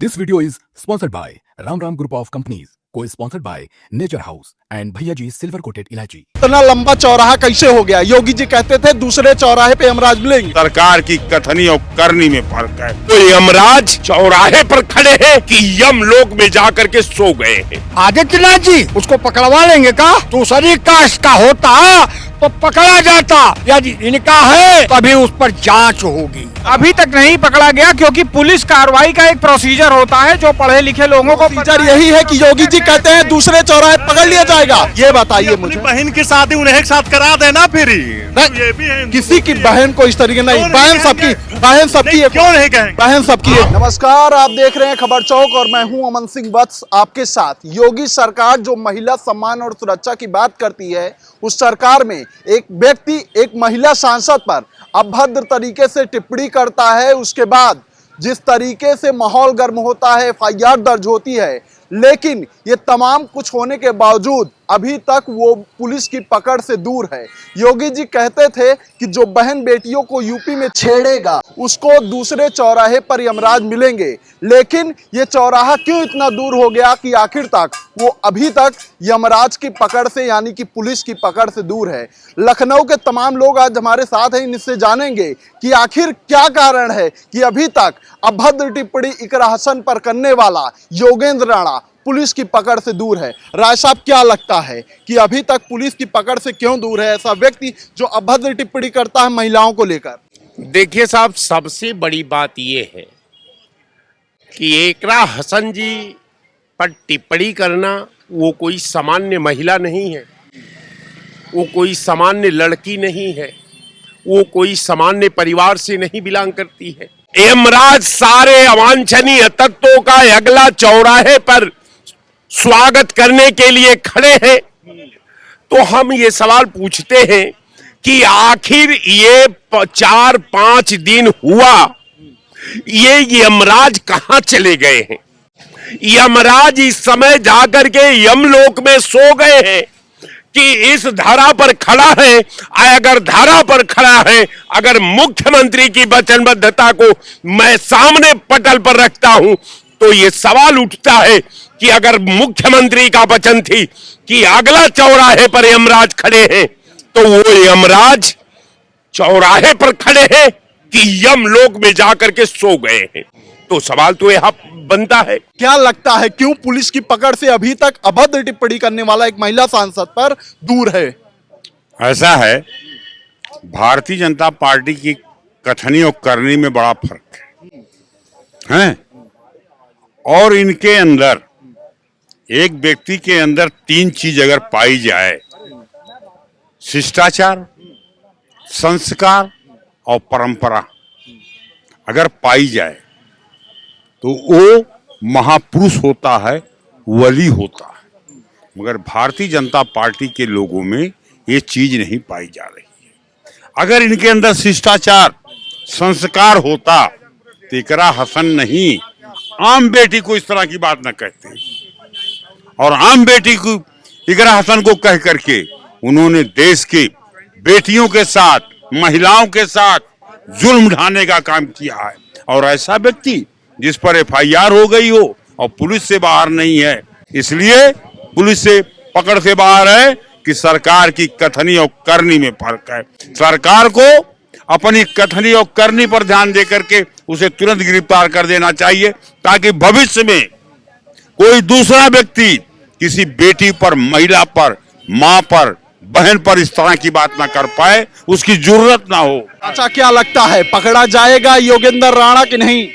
This video is sponsored by Ram Group of Companies, co-sponsored by Nature House and Bhaiya Ji Silver Coated Ilaichi. इतना लंबा चौराहा कैसे हो गया? योगी जी कहते थे दूसरे चौराहे पे यमराज मिलेंगे। सरकार की कथनी और करनी में फर्क है। तो यमराज चौराहे पर खड़े हैं कि यमलोक में जाकर के सो गए हैं। आदित्यनाथ जी उसको पकड़वा लेंगे का? दूसरी कास्ट का होता तो पकड़ा जाता, यदि इनका है तभी उस पर जांच होगी। अभी तक नहीं पकड़ा गया क्योंकि पुलिस कार्रवाई का एक प्रोसीजर होता है जो पढ़े लिखे लोगों को प्रोसीजर यही है कि योगी जी कहते हैं दूसरे चौराहे पकड़ लिया जाएगा। ये बताइए मुझे, बहन की शादी उन्हें एक साथ करा देना फिर ये भी है। किसी की बहन को इस तरीके नहीं, बहन सबकी, बहन सबकी, क्यों नहीं कहेंगे? बहन सबकी है। नमस्कार, आप देख रहे हैं खबर चौक और मैं हूं अमन सिंह वत्स आपके साथ। योगी सरकार जो महिला सम्मान और सुरक्षा की बात करती है, उस सरकार में एक व्यक्ति एक महिला सांसद पर अभद्र तरीके से टिप्पणी करता है, उसके बाद जिस तरीके से माहौल गर्म होता है, एफआईआर दर्ज होती है, लेकिन ये तमाम कुछ होने के बावजूद अभी तक वो पुलिस की पकड़ से दूर है। योगी जी कहते थे कि जो बहन बेटियों को यूपी में छेड़ेगा उसको दूसरे चौराहे पर यमराज मिलेंगे, लेकिन ये चौराहा क्यों इतना दूर हो गया कि आखिर तक वो अभी तक यमराज की पकड़ से यानी कि पुलिस की पकड़ से दूर है। लखनऊ के तमाम लोग आज हमारे साथ हैं, इनसे जानेंगे कि आखिर क्या कारण है कि अभी तक अभद्र टिप्पणी इकरा हसन पर करने वाला योगेंद्र राणा पुलिस की पकड़ से दूर है। राय साहब, क्या लगता है कि अभी तक पुलिस की पकड़ से क्यों दूर है ऐसा व्यक्ति जो अभद्र टिप्पणी करता है महिलाओं को लेकर? देखिए साहब, सबसे बड़ी बात यह है कि एकरा हसन जी पर टिप्पणी करना, वो कोई सामान्य महिला नहीं है, वो कोई सामान्य लड़की नहीं है, वो कोई सामान्य परिवार से नहीं बिलोंग करती है। यमराज सारे अवांछनीय तत्वों का अगला चौराहे पर स्वागत करने के लिए खड़े हैं। तो हम ये सवाल पूछते हैं कि आखिर ये 4-5 दिन हुआ, ये यमराज कहां चले गए हैं? यमराज इस समय जाकर के यमलोक में सो गए हैं कि इस धारा पर खड़ा है। अगर धारा पर खड़ा है, अगर मुख्यमंत्री की वचनबद्धता को मैं सामने पटल पर रखता हूं, तो ये सवाल उठता है कि अगर मुख्यमंत्री का वचन थी कि अगला चौराहे पर यमराज खड़े हैं, तो वो यमराज चौराहे पर खड़े हैं कि यमलोक में जाकर के सो गए हैं? तो सवाल तो यह बनता है। क्या लगता है क्यों पुलिस की पकड़ से अभी तक अभद्र टिप्पणी करने वाला एक महिला सांसद पर दूर है? ऐसा है, भारतीय जनता पार्टी की कथनी और करनी में बड़ा फर्क है और इनके अंदर एक व्यक्ति के अंदर 3 चीज अगर पाई जाए, शिष्टाचार, संस्कार और परंपरा अगर पाई जाए, तो वो महापुरुष होता है, वली होता है। मगर भारतीय जनता पार्टी के लोगों में ये चीज नहीं पाई जा रही है। अगर इनके अंदर शिष्टाचार, संस्कार होता तो इकरा हसन नहीं, आम बेटी को इस तरह की बात न कहते, और आम बेटी को इकरा हसन को कह करके उन्होंने देश की बेटियों के साथ, महिलाओं के साथ जुल्म ढाने का काम किया है। और ऐसा व्यक्ति जिस पर एफआईआर हो गई हो और पुलिस से बाहर नहीं है, इसलिए पुलिस से पकड़ से बाहर है कि सरकार की कथनी और करनी में फर्क है। सरकार को अपनी कथनी और करनी पर ध्यान देकर के उसे तुरंत गिरफ्तार कर देना चाहिए, ताकि भविष्य में कोई दूसरा व्यक्ति किसी बेटी पर, महिला पर, मां पर, बहन पर इस तरह की बात ना कर पाए, उसकी जरूरत ना हो। अच्छा, क्या लगता है पकड़ा जाएगा योगेंद्र राणा कि नहीं?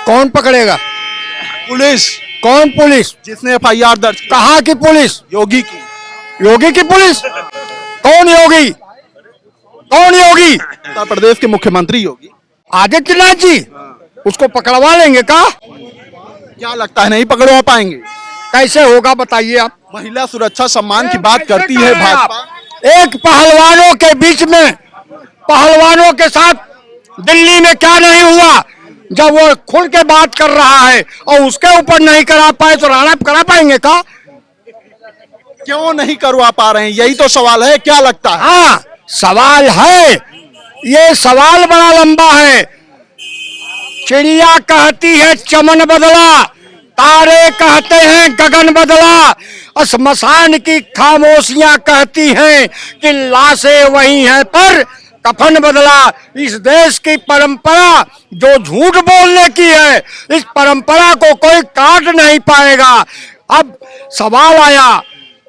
कौन पकड़ेगा? पुलिस। कौन पुलिस? जिसने एफआईआर दर्ज? कहाँ की पुलिस? योगी की। योगी की पुलिस? कौन योगी? कौन योगी? उत्तर प्रदेश के मुख्यमंत्री योगी आदित्यनाथ जी उसको पकड़वा लेंगे का? क्या लगता है नहीं पकड़वा पाएंगे? कैसे होगा बताइए आप? महिला सुरक्षा सम्मान की बात करती है भाजपा। एक पहलवानों के बीच में, पहलवानों के साथ दिल्ली में क्या नहीं हुआ जब वो खुल के बात कर रहा है और उसके ऊपर नहीं करा पाए, तो राणा करा पाएंगे का? क्यों नहीं करवा पा रहे हैं, यही तो सवाल है। क्या लगता है? हाँ, सवाल है, ये सवाल बड़ा लंबा है। चिड़िया कहती है चमन बदला, तारे कहते हैं गगन बदला, श्मशान की खामोशियां कहती हैं कि लाशें वही हैं पर कफन बदला। इस देश की परंपरा जो झूठ बोलने की है, इस परंपरा को कोई काट नहीं पाएगा। अब सवाल आया,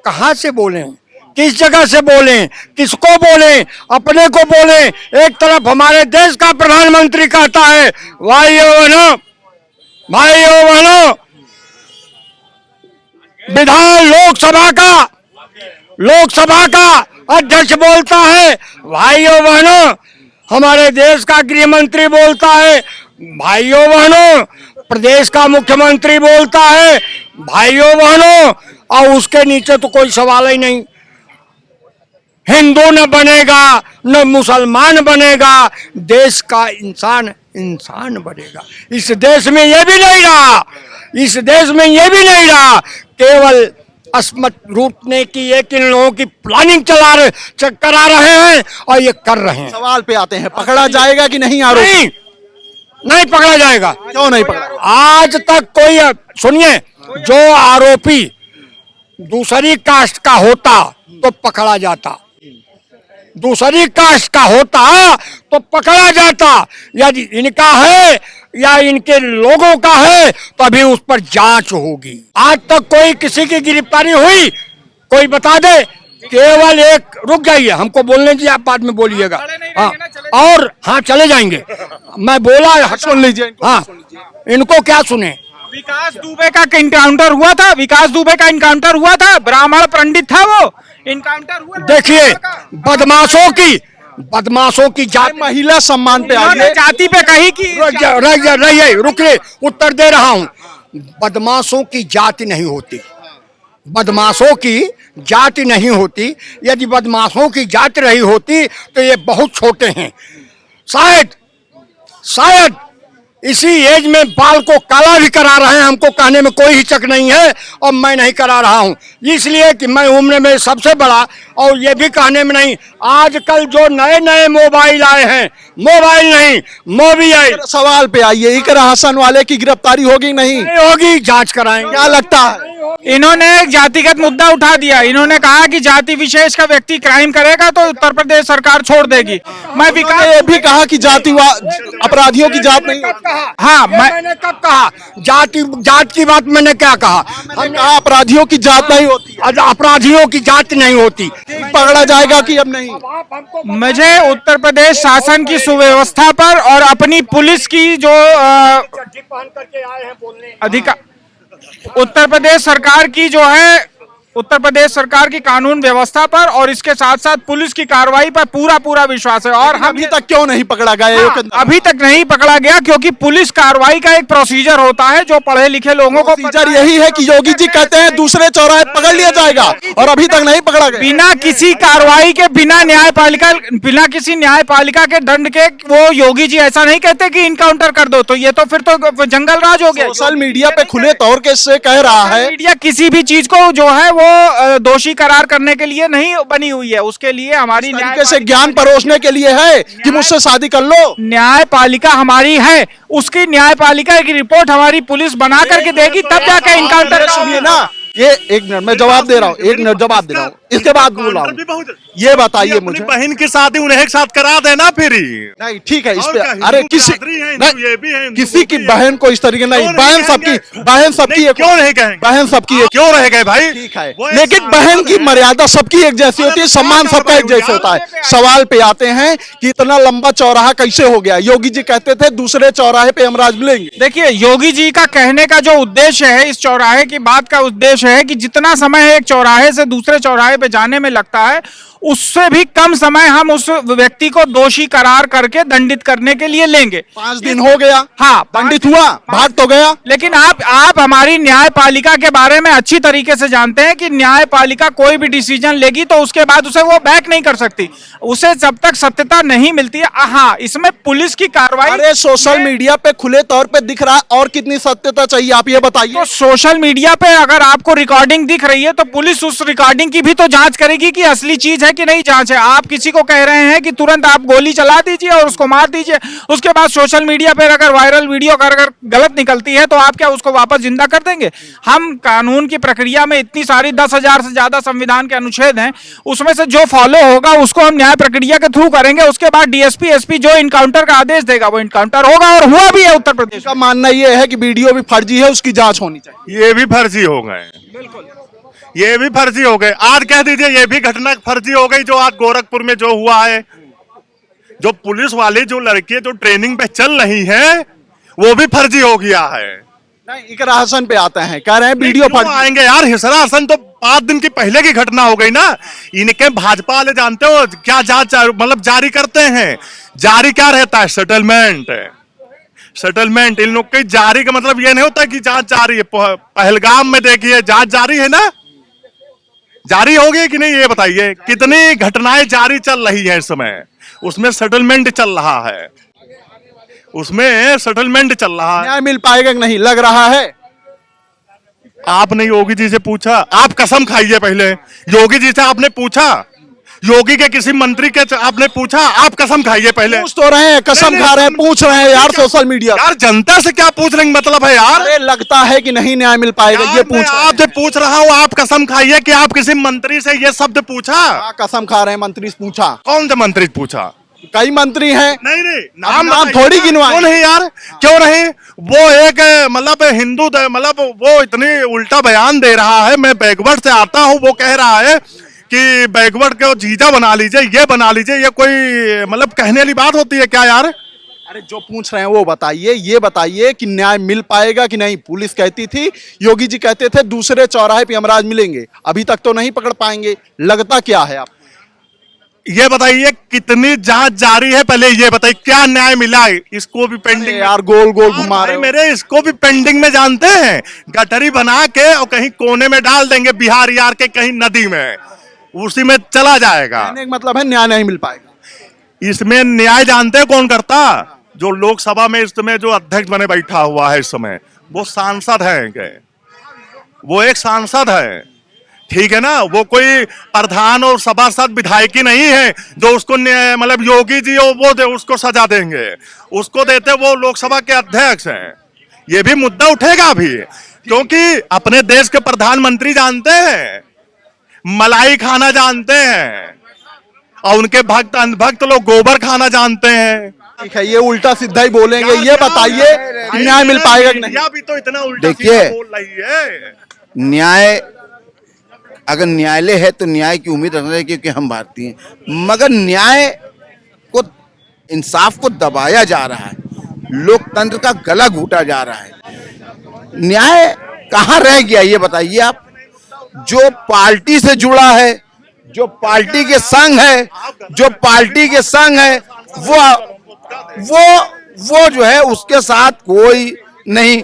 कहां से बोलें, किस जगह से बोलें, किसको बोलें, अपने को बोलें। एक तरफ हमारे देश का प्रधानमंत्री कहता है भाइयों बहनों, भाइयों बहनों, विधान लोकसभा का अध्यक्ष बोलता है भाइयों बहनों, हमारे देश का गृह मंत्री बोलता है भाइयों बहनों, प्रदेश का मुख्यमंत्री बोलता है भाइयों बहनों, और उसके नीचे तो कोई सवाल ही नहीं। हिंदू न बनेगा न मुसलमान बनेगा, देश का इंसान बनेगा। इस देश में ये भी नहीं रहा, इस देश में ये भी नहीं रहा, केवल अस्मत लूटने की एक इन लोगों की प्लानिंग करा रहे हैं और ये कर रहे हैं। सवाल पे आते हैं, पकड़ा जाएगा कि नहीं आरोपी? नहीं पकड़ा जाएगा। क्यों नहीं पकड़ा? आज तक कोई, सुनिए, जो आरोपी दूसरी कास्ट का होता तो पकड़ा जाता, दूसरी कास्ट का होता तो पकड़ा जाता। यदि इनका है या इनके लोगों का है तो अभी उस पर जांच होगी। आज तक कोई किसी की गिरफ्तारी हुई, कोई बता दे। केवल एक, रुक जाइए, हमको बोलने दीजिए, आप बाद में बोलिएगा। हाँ, और हाँ चले जाएंगे, मैं बोला, सुन लीजिए। हाँ, इनको क्या सुने। विकास दुबे का इनकाउंटर हुआ था, विकास दुबे का इनकाउंटर हुआ था, ब्राह्मण पंडित था, वो इनकाउंटर हुआ। देखिए, बदमाशों की जाति, महिला सम्मान पे आइए। जाति पे कही कि रहिए, रुकिए, उत्तर दे रहा हूं। बदमाशों की जाति नहीं होती, बदमाशों की जाति नहीं होती। यदि बदमाशों की जाति रही होती तो ये बहुत छोटे हैं। शायद इसी एज में बाल को काला भी करा रहे हैं, हमको कहने में कोई हिचक नहीं है, और मैं नहीं करा रहा हूं इसलिए कि मैं उम्र में सबसे बड़ा, और ये भी कहने में नहीं। आजकल जो नए नए मोबाइल आए हैं, मोबाइल नहीं मोबाइल। सवाल पे आइए, इकरा हसन वाले की गिरफ्तारी होगी नहीं होगी? जांच कराएंगे। क्या लगता है? इन्होंने एक जातिगत मुद्दा उठा दिया। इन्होंने कहा कि जाति विशेष का व्यक्ति क्राइम करेगा तो उत्तर प्रदेश सरकार छोड़ देगी। मैं विकास ये भी कहा कि अपराधियों की जात नहीं। हाँ, मैंने कब कहा? जात की बात मैंने क्या कहा? मैंने कहा अपराधियों की जात नहीं होती, अपराधियों की जात नहीं होती। पकड़ा जाएगा कि अब नहीं? मुझे उत्तर प्रदेश शासन की सुव्यवस्था पर और अपनी पुलिस की जो अधिकार, उत्तर प्रदेश सरकार की जो है, उत्तर प्रदेश सरकार की कानून व्यवस्था पर और इसके साथ साथ पुलिस की कार्रवाई पर पूरा विश्वास है। और हम अभी तक क्यों नहीं पकड़ा गया? अभी तक नहीं पकड़ा गया क्योंकि पुलिस कार्रवाई का एक प्रोसीजर होता है जो पढ़े लिखे लोगों को प्रोसीजर यही है कि योगी जी कहते हैं दूसरे चौराहे पकड़ लिया जाएगा, और अभी तक नहीं पकड़ा गया। बिना किसी कार्रवाई के, बिना किसी न्यायपालिका के दंड के वो योगी जी ऐसा नहीं कहते कि इनकाउंटर कर दो। तो ये तो फिर तो जंगल राज हो गया। सोशल मीडिया पे खुले तौर के से कह रहा है, मीडिया किसी भी चीज को जो है वो दोषी करार करने के लिए नहीं बनी हुई है, उसके लिए हमारी तरीके से ज्ञान परोसने के लिए है कि मुझसे शादी कर लो। न्यायपालिका हमारी है, उसकी न्यायपालिका की रिपोर्ट हमारी पुलिस बना करके देगी, तब जाके इनकाउंटर। सुनिए ना, ये एक मिनट मैं जवाब दे रहा हूँ, एक मिनट जवाब दे रहा हूँ, इसके बाद बोल रहा हूँ। ये बताइए मुझे, बहन की शादी उन्हें एक साथ करा देना फिर। नहीं ठीक है, इस पे अरे किसी की बहन को इस तरीके नहीं, बहन सबकी क्यों नहीं कहेंगे? बहन सबकी क्यों रह गए भाई? ठीक है, लेकिन बहन की मर्यादा सबकी एक जैसी होती है, सम्मान सबका एक जैसा होता है। सवाल पे आते हैं कि इतना लंबा चौराहा कैसे हो गया? योगी जी कहते थे दूसरे चौराहे पे यमराज मिलेंगे। देखिए, योगी जी का कहने का जो उद्देश्य है, इस चौराहे की बात का उद्देश्य है कि जितना समय एक चौराहे से दूसरे चौराहे पे जाने में लगता है, उससे भी कम समय हम उस व्यक्ति को दोषी करार करके दंडित करने के लिए लेंगे। 5 दिन हो गया, हाँ, दंडित हुआ, भाग तो गया। लेकिन आप हमारी न्यायपालिका के बारे में अच्छी तरीके से जानते हैं कि न्यायपालिका कोई भी डिसीजन लेगी तो उसके बाद उसे वो बैक नहीं कर सकती, उसे जब तक सत्यता नहीं मिलती है। हाँ, इसमें पुलिस की कार्रवाई, अरे सोशल मीडिया पे खुले तौर पे दिख रहा है, और कितनी सत्यता चाहिए आप ये बताइए। तो सोशल मीडिया पे अगर आपको रिकॉर्डिंग दिख रही है तो पुलिस उस रिकॉर्डिंग की भी तो जांच करेगी कि असली चीज है कि नहीं जांच है? आप किसी को कह रहे हैं कि तुरंत आप गोली चला दीजिए और उसको मार दीजिए, उसके बाद सोशल मीडिया पर अगर वायरल वीडियो अगर गलत निकलती है तो आप क्या उसको वापस जिंदा कर देंगे? हम कानून की प्रक्रिया में इतनी सारी 10,000 से ज्यादा संविधान के अनुच्छेद हैं, उसमें से जो फॉलो होगा उसको हम न्याय प्रक्रिया के थ्रू करेंगे। उसके बाद डीएसपी एसपी जो इनकाउंटर का आदेश देगा वो इनकाउंटर होगा, और हुआ भी है उत्तर प्रदेश का मानना यह है कि वीडियो भी फर्जी है, उसकी जांच होनी चाहिए। ये भी फर्जी हो गए, ये भी फर्जी हो गए। आज कह दीजिए ये भी घटना फर्जी हो गई जो आज गोरखपुर में जो हुआ है। जो पुलिस वाली जो लड़की जो ट्रेनिंग पे चल रही है वो भी फर्जी हो गया है। नहीं, इकरा हसन पे आते हैं, कह रहे हैं वीडियो क्यों फर्जी। आएंगे यार? हिसरा हसन तो 5 दिन की पहले की घटना हो गई ना। इनके भाजपा वाले जानते हो क्या जांच मतलब जारी करते हैं? जारी क्या रहता है? सेटलमेंट। सेटलमेंट इन लोग की जारी का मतलब ये नहीं होता कि जांच जारी है। पहलगाम में देखिए जांच जारी है ना, जारी होगी कि नहीं ये बताइए। कितनी घटनाएं जारी चल रही है इस समय, उसमें सेटलमेंट चल रहा है, उसमें सेटलमेंट चल रहा है। न्याय मिल पाएगा कि नहीं लग रहा है? आपने योगी जी से पूछा? आप कसम खाइए पहले। योगी जी से आपने पूछा? योगी के किसी मंत्री के आपने पूछा? आप कसम खाइए पहले। पूछ तो रहे हैं, कसम खा रहे हैं, पूछ रहे हैं यार सोशल मीडिया। यार जनता से क्या पूछ रहे हैं मतलब है यार? अरे लगता है कि नहीं न्याय मिल पाएगा, ये पूछ रहे हैं। आपसे पूछ रहा हूँ, आप कसम खाइए कि आप किसी मंत्री से ये शब्द पूछा? हाँ, कसम खा रहे हैं, मंत्री से पूछा। कौन से मंत्री से पूछा? कई मंत्री हैं। नहीं नाम बताइए। थोड़ी गिनवाए। क्यों नहीं यार, क्यों नहीं? वो एक मतलब हिंदू मतलब वो इतनी उल्टा बयान दे रहा है। मैं बैकवर्ड से आता हूँ, वो कह रहा है कि बैकवर्ड को जीजा बना लीजिए, ये बना लीजिए। ये कोई मतलब कहने वाली बात होती है क्या यार? अरे जो पूछ रहे हैं वो बताइए, ये बताइए कि न्याय मिल पाएगा कि नहीं। पुलिस कहती थी, योगी जी कहते थे दूसरे चौराहे पे यमराज मिलेंगे, अभी तक तो नहीं पकड़ पाएंगे। लगता क्या है आप? ये बताइए कितनी जांच जारी है, पहले ये बताइए क्या न्याय मिला? इसको भी पेंडिंग यार गोल गोल घुमा रहे हो। मेरे इसको भी पेंडिंग में जानते हैं। गटरी बना के और कहीं कोने में डाल देंगे बिहार यार के कहीं नदी में, उसी में चला जाएगा। कहने का मतलब है न्याय नहीं मिल पाएगा। इसमें न्याय जानते हैं कौन करता? जो लोकसभा में इस समय जो अध्यक्ष बने बैठा हुआ है इस समय, वो सांसद है। वो एक सांसद है, ठीक है ना? वो कोई प्रधान और सभासद विधायकी नहीं है जो उसको मतलब योगी जी वो दे उसको सजा देंगे। उसको देते वो लोकसभा के अध्यक्ष हैं। ये भी मुद्दा उठेगा अभी, क्योंकि अपने देश के प्रधानमंत्री जानते हैं, मलाई खाना जानते हैं, और उनके भक्त अनभक्त लोग गोबर खाना जानते हैं। ठीक है, ये उल्टा सीधा ही बोलेंगे। ये बताइए कि न्याय मिल पाएगा कि नहीं। भी तो इतना उल्टा देखिए, सीधा बोल रही है। न्याय अगर न्यायालय है तो न्याय की उम्मीद रखना है, क्योंकि हम भारतीय हैं। मगर न्याय को, इंसाफ को दबाया जा रहा है, लोकतंत्र का गला घूटा जा रहा है। न्याय कहाँ रह गया ये बताइए आप? जो पार्टी से जुड़ा है, जो पार्टी के संग है, जो पार्टी के संग है, वो जो है उसके साथ कोई नहीं।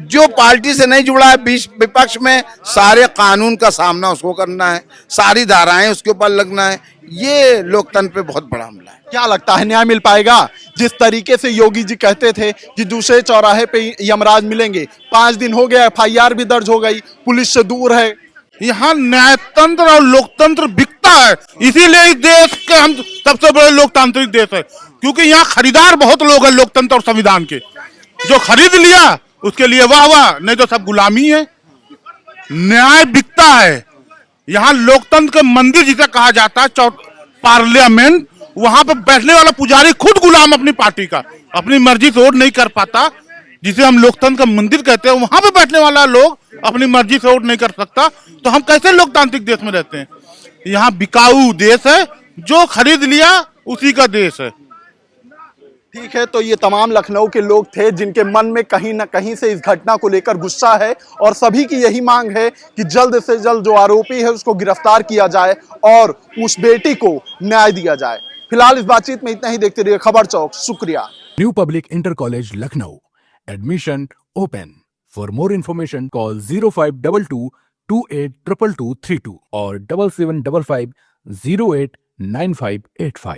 जो पार्टी से नहीं जुड़ा है, बीच विपक्ष में सारे कानून का सामना उसको करना है, सारी धाराएं उसके ऊपर लगना है। ये लोकतंत्र पे बहुत बड़ा हमला है। क्या लगता है न्याय मिल पाएगा? जिस तरीके से योगी जी कहते थे कि दूसरे चौराहे पे यमराज मिलेंगे, 5 दिन हो गया, FIR भी दर्ज हो गई, पुलिस से दूर है। यहाँ न्यायतंत्र और लोकतंत्र बिकता है, इसीलिए इस देश के हम सबसे बड़े लोकतांत्रिक देश है। क्योंकि यहाँ खरीदार बहुत लोग हैं लोकतंत्र और संविधान के। जो खरीद लिया उसके लिए वाह वाह, नहीं तो सब गुलामी है। न्याय बिकता है। यहाँ लोकतंत्र के मंदिर जिसे कहा जाता है, पार्लियामेंट, वहां पर बैठने वाला पुजारी खुद गुलाम अपनी पार्टी का, अपनी मर्जी से वोट नहीं कर पाता। जिसे हम लोकतंत्र का मंदिर कहते हैं, वहां पे बैठने वाला लोग अपनी मर्जी से वोट नहीं कर सकता, तो हम कैसे लोकतांत्रिक देश में रहते हैं? यहाँ बिकाऊ देश है, जो खरीद लिया उसी का देश है। ठीक है, तो ये तमाम लखनऊ के लोग थे जिनके मन में कहीं ना कहीं से इस घटना को लेकर गुस्सा है, और सभी की यही मांग है कि जल्द से जल्द जो आरोपी है उसको गिरफ्तार किया जाए और उस बेटी को न्याय दिया जाए। फिलहाल इस बातचीत में इतना ही। देखते रहिए खबर चौक। शुक्रिया। New public inter college Lucknow, admission open. For more information call 0522 282232 और 7755 089585।